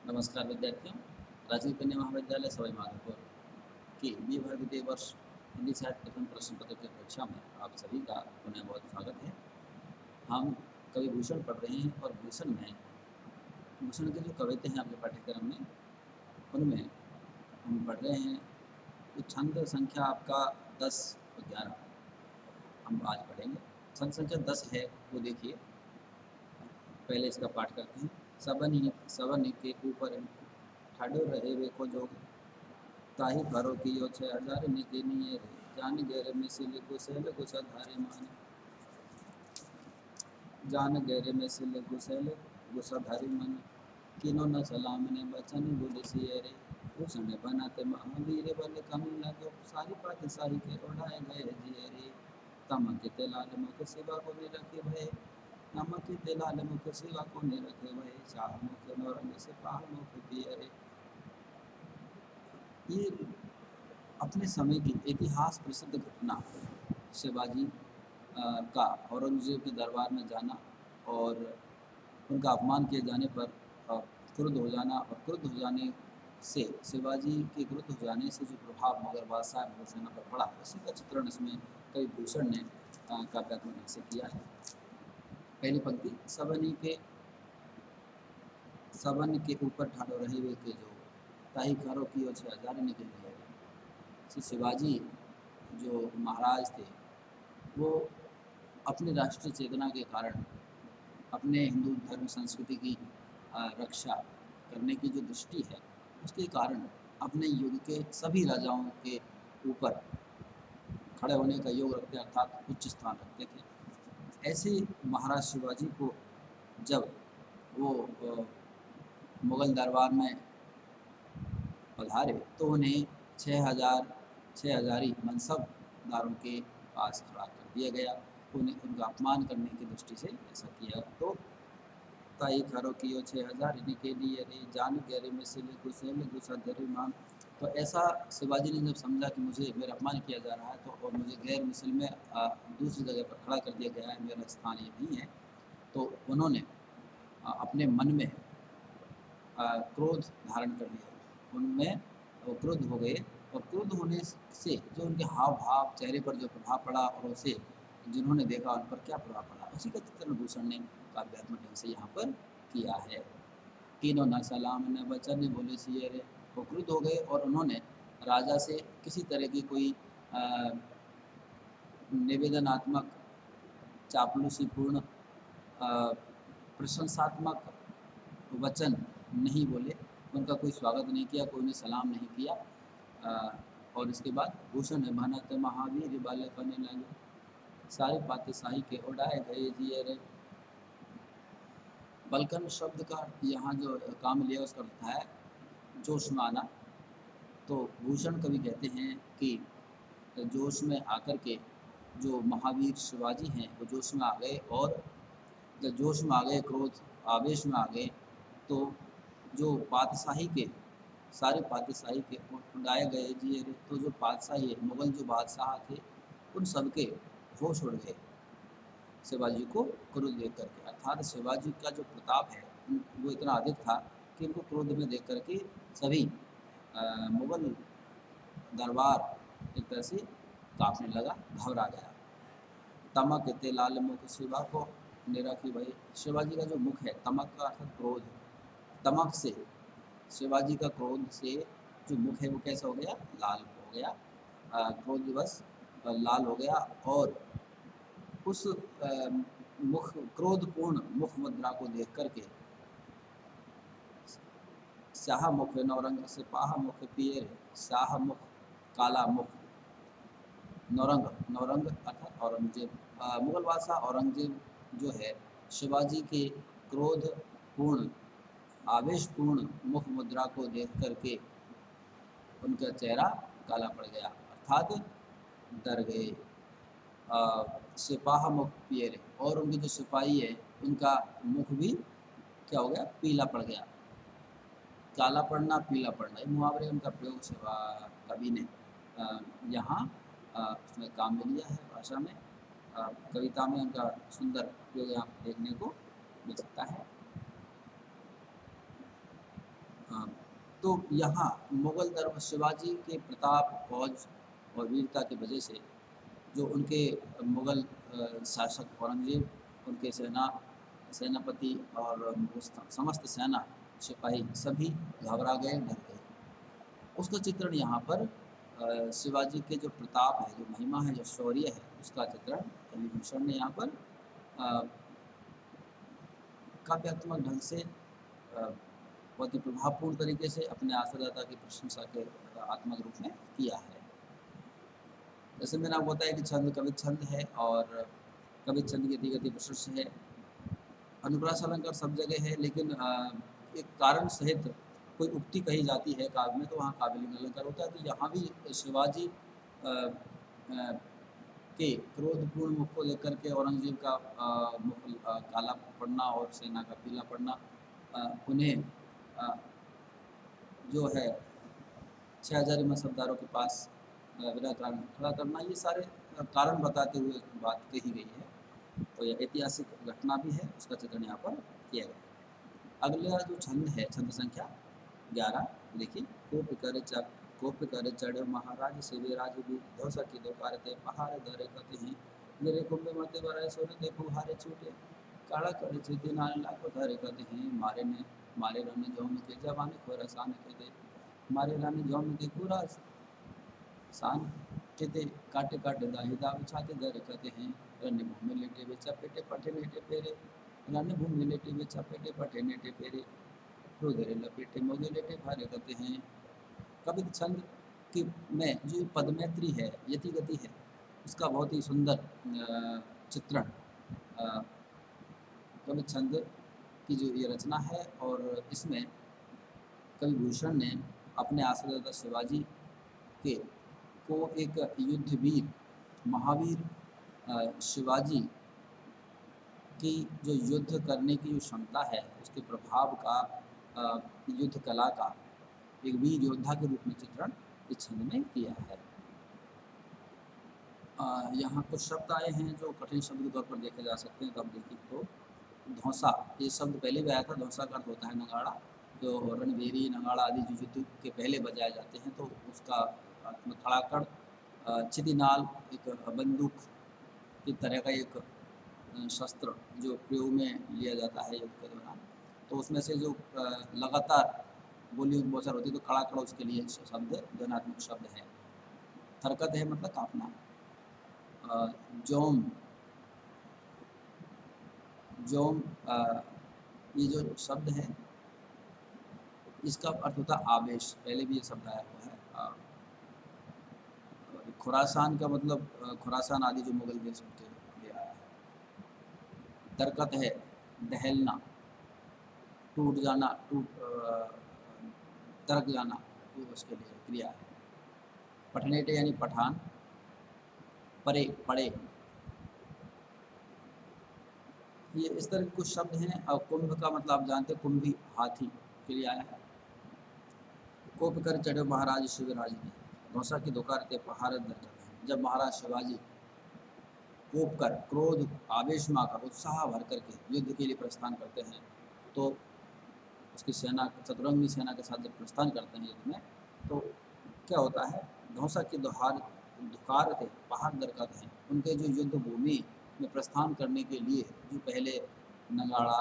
नमस्कार विद्यार्थियों। राजीव कन्या महाविद्यालय सवाई माधोपुर की बी भर द्वितीय वर्ष हिंदी साहित्य प्रथम प्रश्न पत्र की परीक्षा में आप सभी का पुनः बहुत स्वागत है। हम कवि भूषण पढ़ रहे हैं और भूषण के जो कविता हैं अपने पाठ्यक्रम में, उनमें हम पढ़ रहे हैं। तो छंद संख्या आपका 10 और 11 हम आज पढ़ेंगे। छंद संख्या 10 है, वो देखिए। पहले इसका पाठ करते हैं। सबन के ऊपर ठाडो रहे वे को जोग, ताही करो कि यो 6000 निके निये रे, जान गैर मिसिल गुसेल गुसाधारे मान, जान गैर मिसिल गुसेल गुसाधारे मन, किनो न सलाम ने बचन बुल सिये रे, भूषण बनाते महावीर बल कम लगो, सारी पात साही के उड़ाए गए जिये रे, तमक ते लाल मुख सिवा को निरखे भय, नमक ते लाल मुख सिवा को निरखे भय, शाह मुख नौरंग से पाह मुख पिये रे। ये अपने समय की इतिहास प्रसिद्ध घटना शिवाजी का औरंगजेब के दरबार में जाना और उनका अपमान किए जाने पर क्रुद्ध हो जाना, और क्रुद्ध हो जाने से शिवाजी के क्रुद्ध हो जाने से जो प्रभाव मुगल बादशाह मुगल सेना पर पड़ा, उसी का चित्रण इसमें कवि भूषण ने काव्यात्मक ढंग से किया है। पहली पंक्ति, सबन के ऊपर ठाडो रहे हुए के जो, ताही करो कि 6000 निकल गए। शिवाजी जो महाराज थे, वो अपनी राष्ट्रीय चेतना के कारण, अपने हिंदू धर्म संस्कृति की रक्षा करने की जो दृष्टि है, उसके कारण अपने युग के सभी राजाओं के ऊपर खड़े होने का योग रखते, अर्थात उच्च स्थान रखते थे। ऐसे महाराज शिवाजी को जब वो मुगल दरबार में पधारे तो उन्हें 6000 मनसबदारों के पास खड़ा कर दिया गया। उन्हें उनका अपमान करने की दृष्टि से ऐसा किया। तो ताई खरो कियो 6000 के लिए रे, जान गहरे में से गुसेल गुसा धरे मान। तो ऐसा शिवाजी ने जब समझा कि मुझे मेरा अपमान किया जा रहा है, तो और मुझे गैर मिसल में दूसरी जगह पर खड़ा कर दिया गया है, मेरा स्थान ये नहीं है, तो उन्होंने अपने मन में क्रोध धारण कर लिया। उनमें वो क्रुद्ध हो गए, और क्रुद्ध होने से जो उनके हाव भाव, चेहरे पर जो प्रभाव पड़ा, और उसे जिन्होंने देखा उन पर क्या प्रभाव पड़ा, उसी का चित्रण भूषण ने काव्यात्मक ढंग से यहाँ पर किया है। तीनों न सलाम न वचन ने बोले सिये रे, वो क्रुद्ध हो गए और उन्होंने राजा से किसी तरह की कोई निवेदनात्मक, चापलूसीपूर्ण, प्रशंसात्मक वचन नहीं बोले, उनका कोई स्वागत नहीं किया, कोई उन्हें सलाम नहीं किया। और इसके बाद भूषण भनत महावीर बाले बने लगे, सारे पाते शाही के उड़ाए गए जिये रे। बलकन शब्द का यहाँ जो काम लिया उसका अर्थ है जोश में आना। तो भूषण कवि कहते हैं कि जोश में आकर के जो महावीर शिवाजी हैं वो जोश में आ गए, और जब जोश में आ गए, क्रोध आवेश में आ गए, तो जो पातशाही के सारे पातशाही के उड़ाए गए जिये रे। तो जो पातशाही है, मुगल जो बादशाह थे, उन सब के होश उड़ गए शिवाजी को क्रोध देख करके। अर्थात शिवाजी का जो प्रताप है वो इतना अधिक था कि उनको क्रोध में देख करके सभी मुगल दरबार एक तरह से कांपने लगा, घबरा गया। तमक ते लाल मुख शिवा को निरखी भई, शिवाजी का जो मुख है, तमक का अर्थात क्रोध, तमक से, शिवाजी का क्रोध से जो मुख है वो कैसा हो गया, लाल हो गया, क्रोध दिवस लाल हो गया। और उस मुख, क्रोधपूर्ण मुख मुद्रा को देख करके शाह मुख नौरंग से पाह मुख पिये रे, शाह मुख काला मुख, नौरंग, नौरंग अर्थात औरंगजेब, मुगल बादशाह औरंगजेब जो है, शिवाजी के क्रोधपूर्ण आवेशपूर्ण मुख मुद्रा को देख करके उनका चेहरा काला पड़ गया, अर्थात डर गए। सिपाह मुख पिये रे, और उनके जो सिपाही है उनका मुख भी क्या हो गया, पीला पड़ गया। काला पड़ना, पीला पड़ना, ये मुहावरे उनका प्रयोग सेवा कवि ने यहाँ उसमें काम में लिया है, भाषा में, कविता में उनका सुंदर प्रयोग यहाँ देखने को मिल सकता है। तो यहाँ मुग़ल दरबार शिवाजी के प्रताप, फौज और वीरता की वजह से जो उनके मुग़ल शासक औरंगज़ेब, उनके सेनापति और समस्त सेना, सिपाही सभी घबरा गए, डर गए। उसका चित्रण यहाँ पर शिवाजी के जो प्रताप है, जो महिमा है, जो शौर्य है, उसका चित्रण कवि भूषण ने यहाँ पर काव्यात्मक ढंग से बहुत ही प्रभावपूर्ण तरीके से अपने आश्रयदाता की प्रशंसा के आत्मक रूप में किया है। जैसे मैंने आपको बताया कि छंद कवित छंद है और कवित छंद की गति प्रशंस है, अनुप्रास अलंकार सब जगह है, लेकिन एक कारण सहित कोई उक्ति कही जाती है काव्य में तो वहाँ काव्यलिंग अलंकार होता है। तो यहाँ भी शिवाजी के क्रोधपूर्ण मुख को देख करके औरंगजेब का मुख काला पड़ना और सेना का पीला पड़ना, उन्हें जो है 6000 मसबदारों के पास बिना कारण खड़ा करना, ये सारे कारण बताते हुए बात कही गई है। तो यह ऐतिहासिक घटना भी है, उसका चित्रण यहाँ पर किया गया। अगला जो छंद है, छंद संख्या 11 देखिए। कोप कर चढ़ महाराज शिवे राज भी धौसा की दो कारते पहाड़ धरे कते हैं मेरे कुंभे मते बराए सोने ते फुहारे छूटे काला कर छिते नाल लाखो धरे कते हैं मारे रन जौन के जवान खोरासान के दे मारे रन जौन के पूरा सान के दे काटे काटे दाही दाव छाते धरे कते हैं रन भूमि लेटे बेचा पेटे पठे नेटे पेरे रन भूमि लेटे बेचा पेटे पठे नेटे पेरे रुदरे लपेटे मोगे लेटे भारे कते हैं। कवित छंद की में जो पदमैत्री है, यति गति है, उसका बहुत ही सुंदर चित्रण कवित छंद की जो ये रचना है। और इसमें कवि भूषण ने अपने आश्रयदाता शिवाजी के को एक युद्धवीर महावीर शिवाजी की जो युद्ध करने की जो क्षमता है, उसके प्रभाव का, युद्ध कला का एक वीर योद्धा के रूप में चित्रण इस छंद में किया है। यहाँ कुछ शब्द आए हैं जो कठिन शब्द के तौर पर देखे जा सकते हैं। तो अब देखिए, तो धौसा, ये शब्द पहले भी आया था। धौसा का अर्थ होता है नगाड़ा, जो रणभेरी नगाड़ा आदि जो युद्ध के पहले बजाए जाते हैं, तो उसका अर्थ में खड़ाकड़, चिदिनाल एक बंदूक की तरह का एक शस्त्र जो प्रयोग में लिया जाता है युद्ध के दौरान। तो उसमें से जो लगातार गोलियों की बौछार होती है, तो खड़ाकड़ उसके लिए शब्द ध्वनात्मक शब्द है। थरकत है मतलब कांपना। जोम जोम ये जो शब्द है, इसका अर्थ होता है आवेश, पहले भी ये शब्द आया हुआ है। खुरासान का मतलब खुरासान आदि जो मुगल देश उनके लिए आया है। तरकत है दहलना, टूट जाना, तरक जाना, तो उसके लिए क्रिया है। पठनेटे यानी पठान, परे पड़े, ये इस तरह के कुछ शब्द हैं। और कुंभ का मतलब आप जानते हैं, कुंभी हाथी के लिए आया है। कोप कर चढ़े महाराज शिवराज ने धौसा की दोकारते पहाड़ दर कर। जब महाराज शिवाजी कोप कर, क्रोध आवेश में आकर, उत्साह भर करके युद्ध के लिए प्रस्थान करते हैं, तो उसकी सेना, चतुरंगी सेना के साथ जब प्रस्थान करते हैं युद्ध में, तो क्या होता है, धौसा की दुकार थे पहाड़ दरकत हैं। उनके जो युद्ध भूमि में प्रस्थान करने के लिए जो पहले नगाड़ा,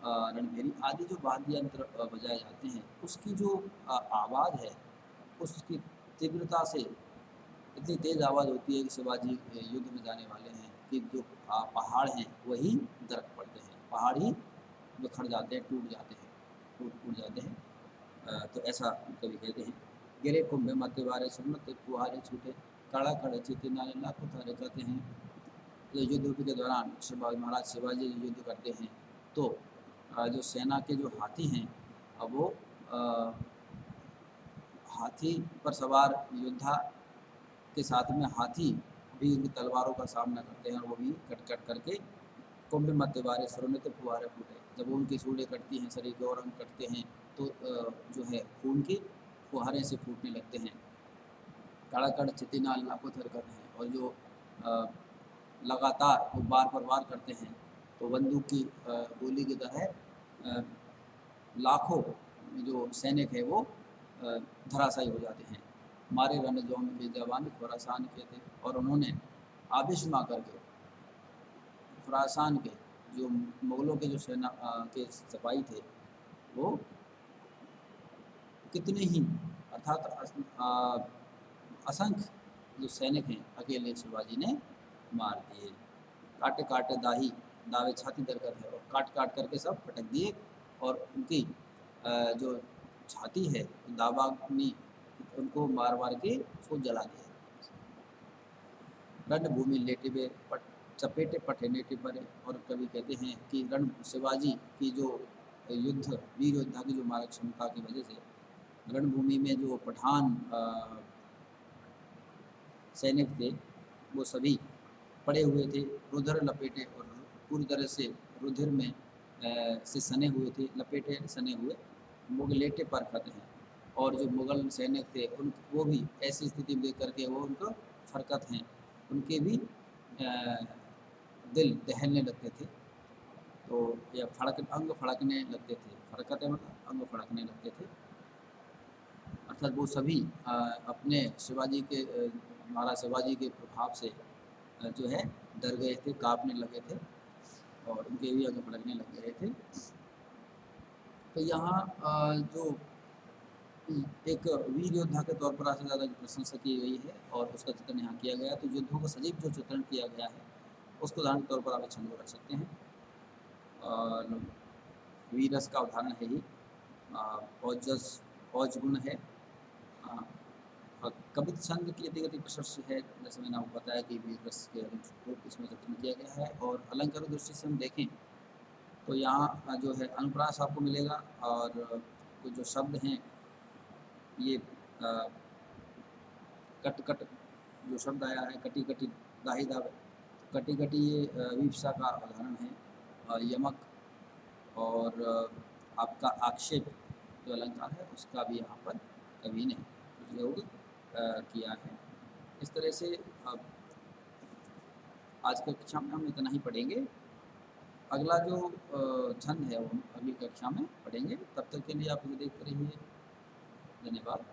रणभेरी आदि जो वाद्य यंत्र बजाए जाते हैं, उसकी जो आवाज़ है, उसकी तीव्रता से इतनी तेज़ आवाज़ होती है कि शिवाजी युद्ध में जाने वाले हैं कि जो पहाड़ हैं वही दरक पड़ते हैं, पहाड़ ही बिखर जाते हैं, टूट जाते हैं। तो ऐसा कभी कहते हैं। गिरे कुंभे मते वारे सुनत फुहारे छूटे काड़ा कड़े चिते नाले लाखों थारे कहते हैं। तो युद्ध के दौरान महाराज शिवाजी युद्ध करते हैं, तो जो सेना के जो हाथी हैं, अब वो हाथी पर सवार योद्धा के साथ में हाथी भी उनकी तलवारों का सामना करते हैं, और वो भी कट करके कुंभ मध्य वारे सुरनित फुहारे फूटे। जब वो उनकी सूढ़ें कटती हैं, शरीर के और अंग कटते हैं, तो जो है खून के फुहारे से फूटने लगते हैं। कड़ाकड़ चितिनाल लाखों थर करते हैं, और जो लगातार वो बार पर वार करते हैं, तो बंदूक की गोली की तरह लाखों जो सैनिक है वो धराशायी हो जाते हैं। मारे रन जोम के जवान खुरासान के थे, और उन्होंने आबिशमा करके खुरासान के जो मुग़लों के जो सेना के सिपाही थे, वो कितने ही अर्थात असंख्य जो सैनिक हैं अकेले शिवाजी ने मार दिए। काटे काटे दाही दावे छाती दरकत है, और काट काट करके सब पटक दिए, और उनकी जो छाती है दावाग्नि, उनको मार मार के उसको जला दिया। रणभूमि लेटे वे चपेटे पठे नेटे परे, और कवि कहते हैं कि रण शिवाजी की जो युद्ध वीर योद्धा की जो मारक क्षमता की वजह से रणभूमि में जो पठान सैनिक थे वो सभी पड़े हुए थे, रुधिर लपेटे, और पूरी तरह से रुधिर में से सने हुए थे, लपेटे सने हुए मुगलेटे पर खत हैं। और जो मुग़ल सैनिक थे उन वो भी ऐसी स्थिति में देख करके वो उनको फरकत हैं, उनके भी दिल दहलने लगते थे, तो या अंग फड़कने लगते थे। फरकत है मतलब अंग फड़कने लगते थे, अर्थात वो सभी अपने शिवाजी के महाराज शिवाजी के प्रभाव से जो है डर गए थे, कांपने लगे थे, और उनके भी अंग फड़कने लग गए थे। तो यहाँ जो एक वीर योद्धा के तौर पर सबसे ज़्यादा प्रशंसा की गई है और उसका चित्रण यहाँ किया गया है, तो युद्धों का सजीव जो चित्रण किया गया है उसको उदाहरण के तौर पर आप छंदो रख सकते हैं। और वीरस का उदाहरण है ही, औज गुण है, कवित छंद की यतिगति प्रशस्त है, जैसे मैंने आपको बताया कि वीरस के रूप इसमें चित्रण किया गया है। और अलंकार दृष्टि से हम देखें तो यहाँ जो है अनुप्रास आपको मिलेगा, और कुछ जो शब्द हैं ये कट कट जो शब्द आया है, कटी कटी दाही दावे, कटी कटी ये विवसा का उदाहरण है, और यमक और आपका आक्षेप जो अलंकार है उसका भी यहाँ पर कवि ने प्रयोग किया है। इस तरह से आज की कक्षा में हम इतना ही पढ़ेंगे। अगला जो छंद है वो हम अगली कक्षा में पढ़ेंगे। तब तक के लिए आप इसे देखते रहिए। धन्यवाद।